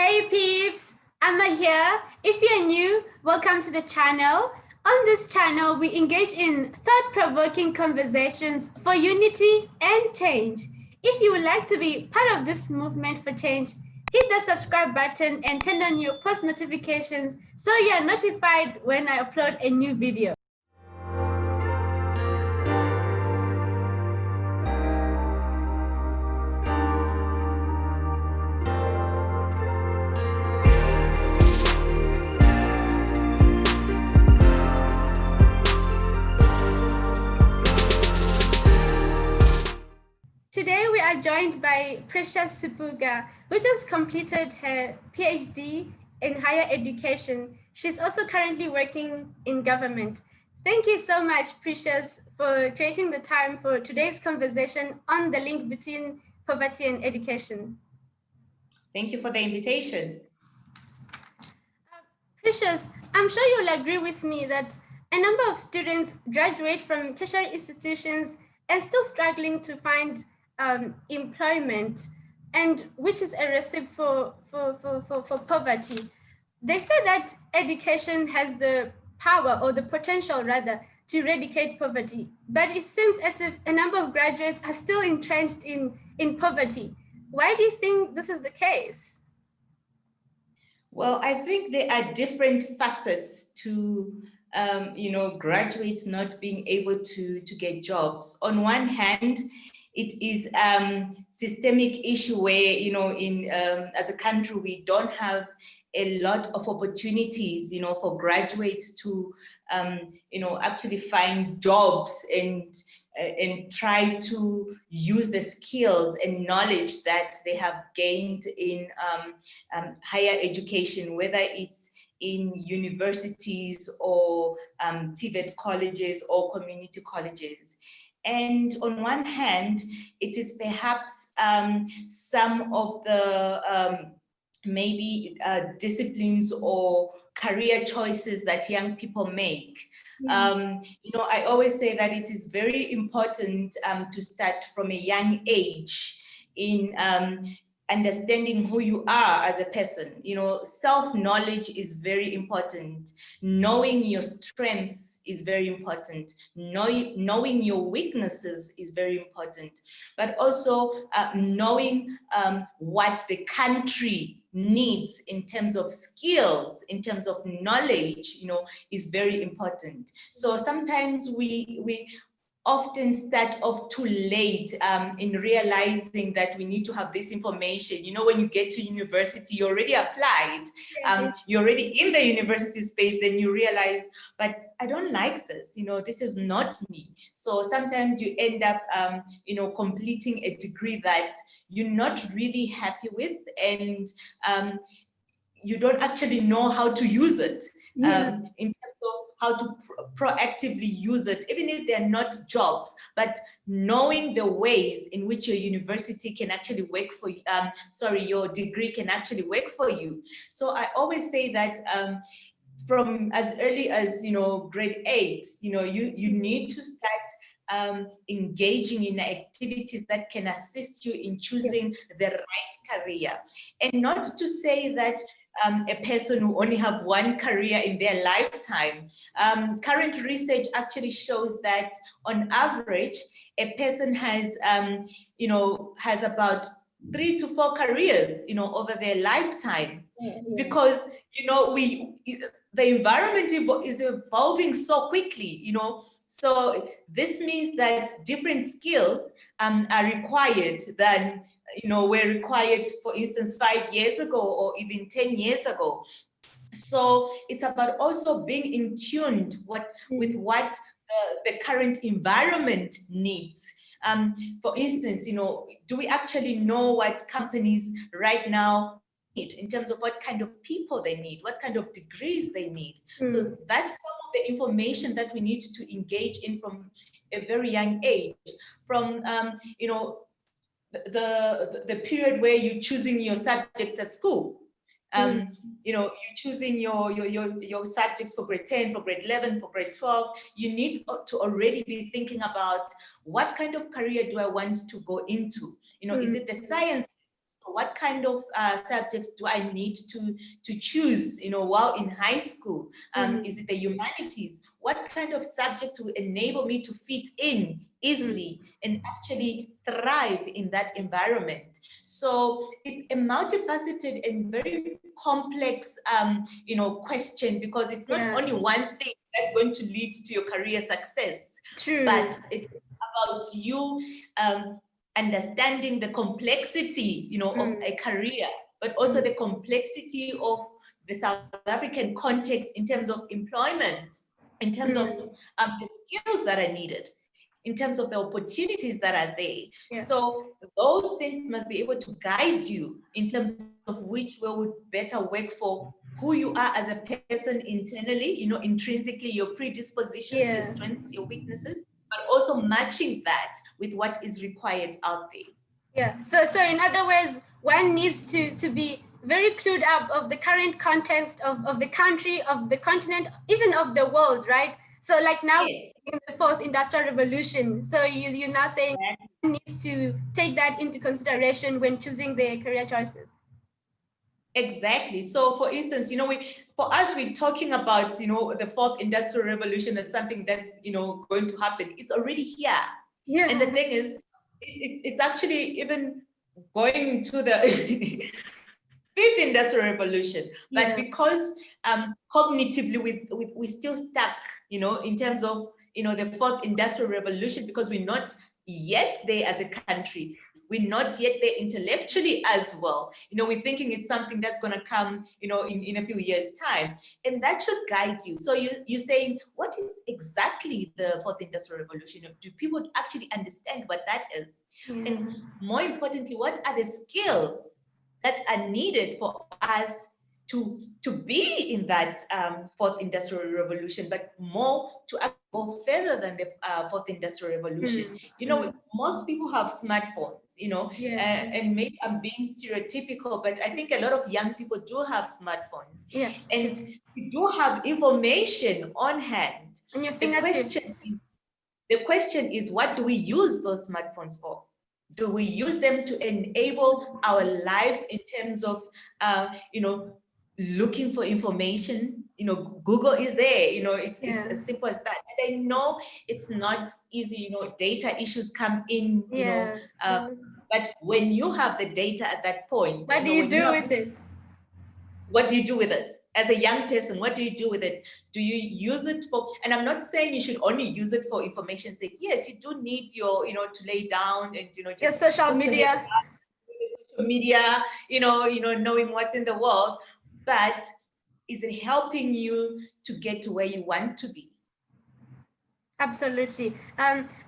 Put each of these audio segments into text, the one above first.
Hey peeps, Amma here. If you're new, welcome to the channel. On this channel, we engage in thought-provoking conversations for unity and change. If you would like to be part of this movement for change, hit the subscribe button and turn on your post notifications so you are notified when I upload a new video. Today we are joined by Precious Sipuka, who just completed her PhD in higher education. She's also currently working in government. Thank you so much, Precious, for creating the time for today's conversation on the link between poverty and education. Thank you for the invitation. Precious, I'm sure you'll agree with me that a number of students graduate from tertiary institutions and still struggling to find employment, and which is a recipe for poverty. They say that education has the power, or the potential rather, to eradicate poverty, but it seems as if a number of graduates are still entrenched in poverty. Why do you think this is the case? Well, I think there are different facets to graduates not being able to get jobs. On one hand, it is systemic issue where, as a country, we don't have a lot of opportunities, for graduates to, actually find jobs and try to use the skills and knowledge that they have gained in higher education, whether it's in universities or TVET colleges or community colleges. And on one hand, it is perhaps some of the maybe disciplines or career choices that young people make. I always say that it is very important to start from a young age in understanding who you are as a person. Self-knowledge is very important. Knowing your strengths is very important. Knowing your weaknesses is very important. But also knowing what the country needs in terms of skills, in terms of knowledge, is very important. So sometimes we often start off too late in realizing that we need to have this information. When you get to university, you already applied, you're already in the university space, then you realize, but I don't like this, this is not me. So sometimes you end up, completing a degree that you're not really happy with, and you don't actually know how to use it. In terms of how to proactively use it, even if they're not jobs, but knowing the ways in which your university can actually work for you, your degree can actually work for you. So I always say that from as early as, grade 8, you need to start engaging in activities that can assist you in choosing the right career. And not to say that a person who only have one career in their lifetime. Current research actually shows that on average, a person has, has about 3 to 4 careers, over their lifetime. Because, the environment is evolving so quickly, So this means that different skills are required than, were required, for instance, 5 years ago or even 10 years ago. So it's about also being in tune with what the current environment needs. For instance, do we actually know what companies right now need in terms of what kind of people they need, what kind of degrees they need? So that's some of the information that we need to engage in from a very young age, from the period where you're choosing your subjects at school. You're choosing your subjects for grade 10, for grade 11, for grade 12. You need to already be thinking about what kind of career do I want to go into? Is it the science what kind of subjects do I need to choose, while in high school? Is it the humanities? What kind of subjects will enable me to fit in easily and actually thrive in that environment? So it's a multifaceted and very complex, question, because it's not only one thing that's going to lead to your career success. True. But it's about you understanding the complexity, of a career, but also the complexity of the South African context in terms of employment, in terms of the skills that are needed, in terms of the opportunities that are there. Yeah. So those things must be able to guide you in terms of which way would better work for who you are as a person internally, intrinsically, your predispositions, your strengths, your weaknesses, but also matching that with what is required out there. Yeah. So in other words, one needs to be very clued up of the current context of the country, of the continent, even of the world, right? So like now in the fourth industrial revolution, so you're now saying one needs to take that into consideration when choosing their career choices. Exactly. So for instance, for us, we're talking about, the fourth industrial revolution as something that's, going to happen. It's already here. Yeah. And the thing is, it's actually even going into the fifth industrial revolution. But because cognitively we're still stuck, in terms of, the fourth industrial revolution, because we're not yet there as a country. We're not yet there intellectually as well. We're thinking it's something that's going to come, in a few years' time. And that should guide you. So you're saying, what is exactly the fourth industrial revolution? Do people actually understand what that is? Yeah. And more importantly, what are the skills that are needed for us to be in that fourth industrial revolution, but more to go further than the fourth industrial revolution. Most people have smartphones, and maybe I'm being stereotypical, but I think a lot of young people do have smartphones. Yeah. And we do have information on hand. On your fingertips. The question is, what do we use those smartphones for? Do we use them to enable our lives in terms of, looking for information? Google is there, it's as simple as that. And I know it's not easy, data issues come in, but when you have the data at that point, what do you do with it? What do you do with it? As a young person, what do you do with it? Do you use it for, and I'm not saying you should only use it for information's sake. Yes, you do need your, to lay down and, just social media. Social media, knowing what's in the world, but is it helping you to get to where you want to be? Absolutely.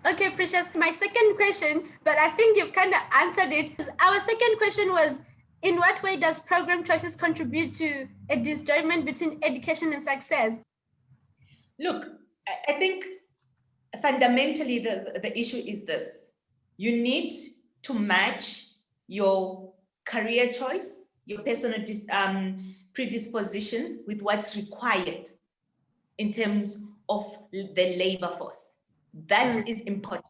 Okay, Precious, my second question, but I think you've kind of answered it. Our second question was, in what way does program choices contribute to a disjointment between education and success? Look, I think fundamentally the issue is this. You need to match your career choice, your personal predispositions with what's required in terms of the labor force. That is important.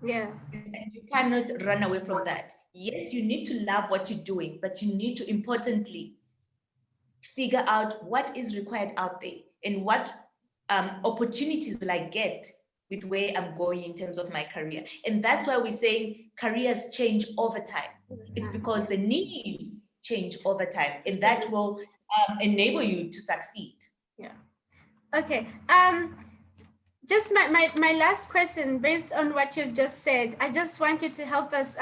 Yeah. And you cannot run away from that. Yes, you need to love what you're doing, but you need to importantly figure out what is required out there and what opportunities will I get with where I'm going in terms of my career. And that's why we're saying careers change over time. It's because the needs change over time, and that will enable you to succeed. Yeah. Okay. Just my last question, based on what you've just said, I just want you to help us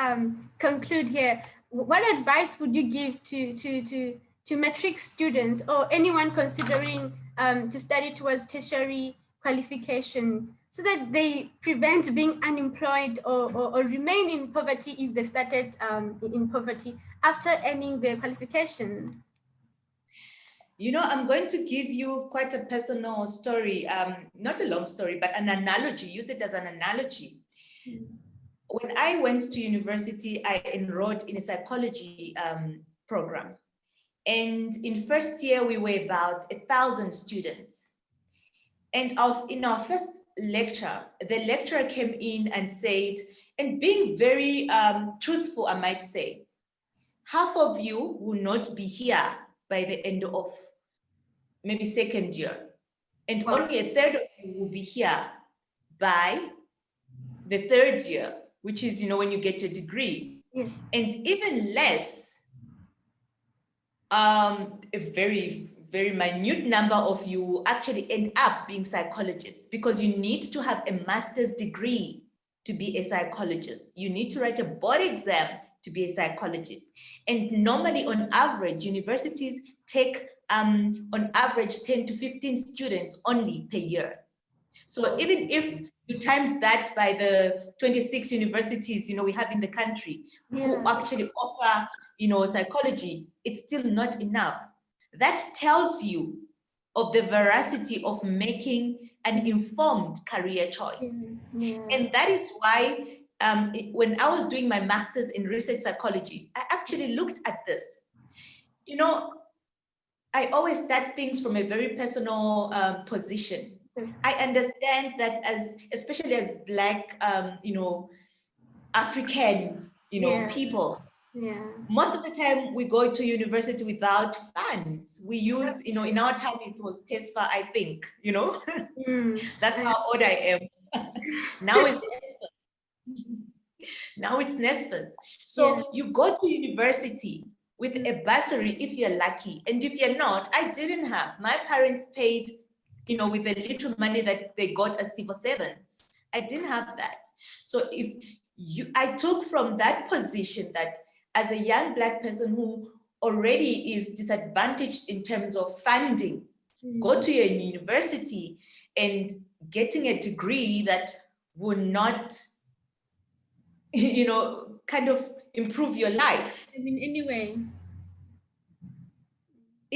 conclude here. What advice would you give to matric students or anyone considering to study towards tertiary qualification, so that they prevent being unemployed or remain in poverty if they started in poverty after earning their qualification? I'm going to give you quite a personal story, not a long story, but an analogy. Use it as an analogy. When I went to university, I enrolled in a psychology program. And in first year, we were about 1,000 students. And in our first lecture, the lecturer came in and said, and being very truthful, I might say, half of you will not be here by the end of maybe second year. And only a third of you will be here by the third year, which is, when you get your degree. Yeah. And even less, a very, very minute number of you will actually end up being psychologists, because you need to have a master's degree to be a psychologist. You need to write a board exam to be a psychologist. And normally, on average, universities take on average 10 to 15 students only per year. So even if you times that by the 26 universities, we have in the country who actually offer, psychology, it's still not enough. That tells you of the veracity of making an informed career choice. And that is why when I was doing my master's in research psychology, I actually looked at this. I always start things from a very personal position. I understand that especially as Black, African, people, most of the time we go to university without funds. We use, in our time it was TESFA, I think, that's how old I am. Now it's now it's NSFAS. So you go to university with a bursary if you're lucky. And if you're not, I didn't have. My parents paid, with the little money that they got as civil servants. I didn't have that. So I took from that position that as a young Black person who already is disadvantaged in terms of funding, go to your university and getting a degree that will not, kind of improve your life. Anyway.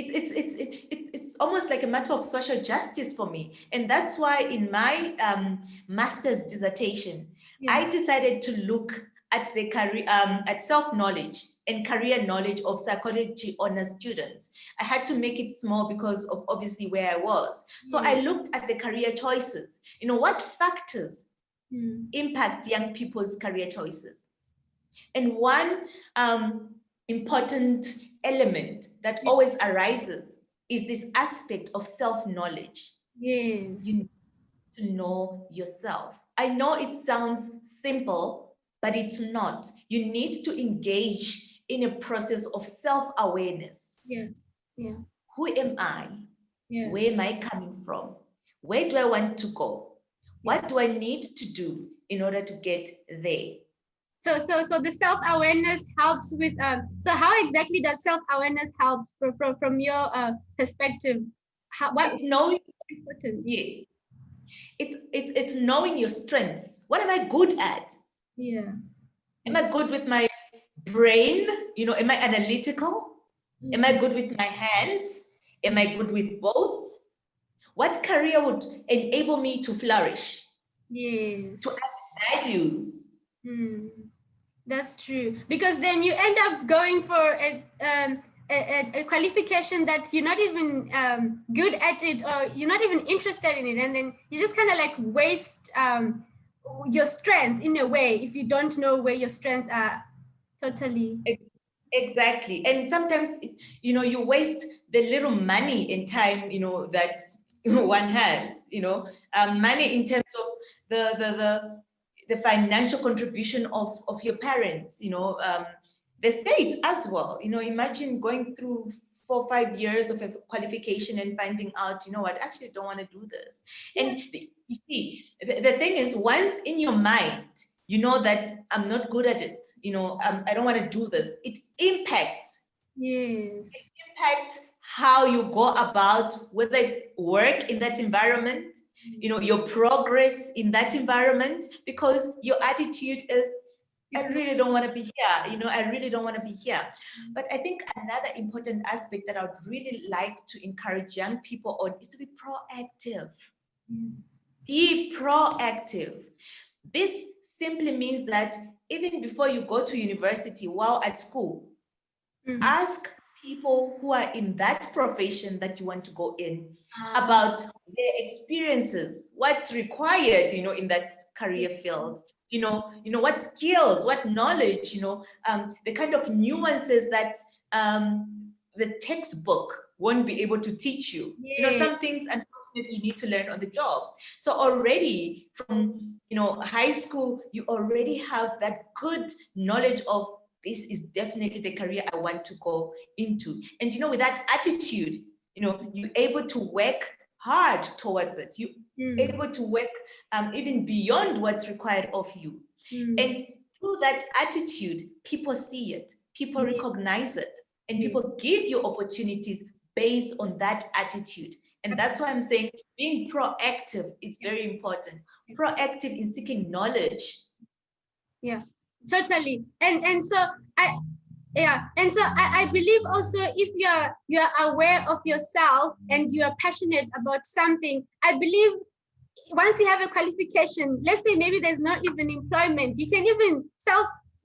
It's almost like a matter of social justice for me. And that's why in my master's dissertation, I decided to look at the career, at self-knowledge and career knowledge of psychology honors students. I had to make it small because of obviously where I was. So I looked at the career choices. What factors impact young people's career choices? And one important element that always arises is this aspect of self-knowledge. Yes. You need to know yourself. I know it sounds simple, but it's not. You need to engage in a process of self-awareness. Who am I? Where am I coming from? Where do I want to go? What do I need to do in order to get there? So the self-awareness helps with, so how exactly does self-awareness help from your perspective? It's knowing, yes. It's knowing your strengths. What am I good at? Am I good with my brain? Am I analytical? Am I good with my hands? Am I good with both? What career would enable me to flourish? To add value. That's true, because then you end up going for a qualification that you're not even good at it, or you're not even interested in it, and then you just kind of like waste your strength in a way if you don't know where your strengths are. Totally. Exactly. And sometimes, you waste the little money and time, that one has, money in terms of the financial contribution of your parents, the state as well. Imagine going through 4 or 5 years of a qualification and finding out, I actually don't want to do this. And you see, the thing is, once in your mind, you know that I'm not good at it, I don't want to do this, it impacts. It impacts how you go about, whether it's work in that environment, your progress in that environment, because your attitude is, I really don't want to be here, I really don't want to be here. But I think another important aspect that I would really like to encourage young people on is to be proactive. Be proactive. This simply means that even before you go to university, while at school, ask people who are in that profession that you want to go in about their experiences, what's required, in that career field. what skills, what knowledge, the kind of nuances that the textbook won't be able to teach you. Some things unfortunately you need to learn on the job. So already from high school, you already have that good knowledge of this is definitely the career I want to go into. And with that attitude, you're able to work hard towards it. You're able to work even beyond what's required of you. And through that attitude, people see it, people recognize it, and people give you opportunities based on that attitude. And that's why I'm saying being proactive is very important. Proactive in seeking knowledge. Yeah, totally. And so I believe also if you're aware of yourself and you are passionate about something, I believe once you have a qualification, let's say maybe there's not even employment, you can even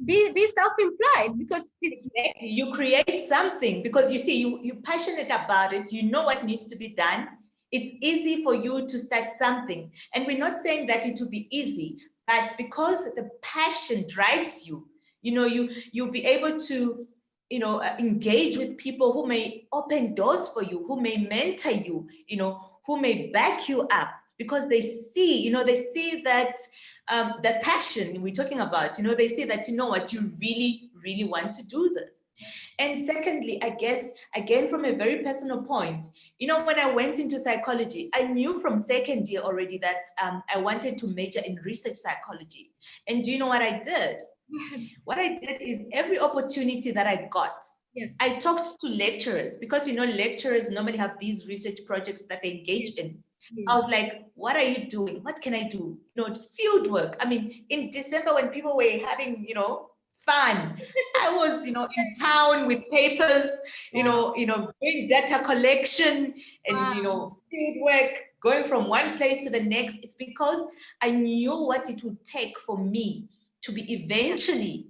be self-employed because it's you create something because you see you're passionate about it, you know what needs to be done. It's easy for you to start something. And we're not saying that it will be easy, but because the passion drives you, you'll be able to engage with people who may open doors for you, who may mentor you, who may back you up, because they see that the passion we're talking about, they see that, what, you really, really want to do this. And secondly, I guess, again, from a very personal point, when I went into psychology, I knew from second year already that I wanted to major in research psychology. And do you know what I did? What I did is every opportunity that I got, I talked to lecturers, because, lecturers normally have these research projects that they engage in. I was like, what are you doing? What can I do? Field work. I mean, in December when people were having, fun, I was, in town with papers, doing data collection and, field work, going from one place to the next. It's because I knew what it would take for me to be eventually,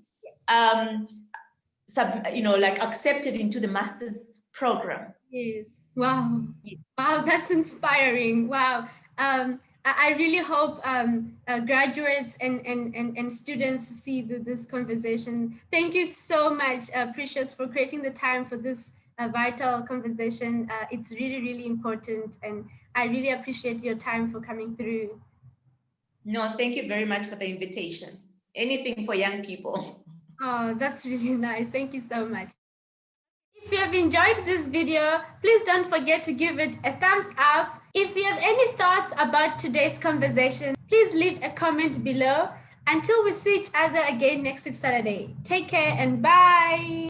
accepted into the master's program. Yes. Wow. Wow, that's inspiring. Wow. I really hope graduates and students see this conversation. Thank you so much, Precious, for creating the time for this vital conversation. It's really, really important. And I really appreciate your time for coming through. No, thank you very much for the invitation. Anything for young people. Oh, that's really nice. Thank you so much. If you have enjoyed this video, please don't forget to give it a thumbs up. If you have any thoughts about today's conversation, please leave a comment below. Until we see each other again next week Saturday. Take care and bye.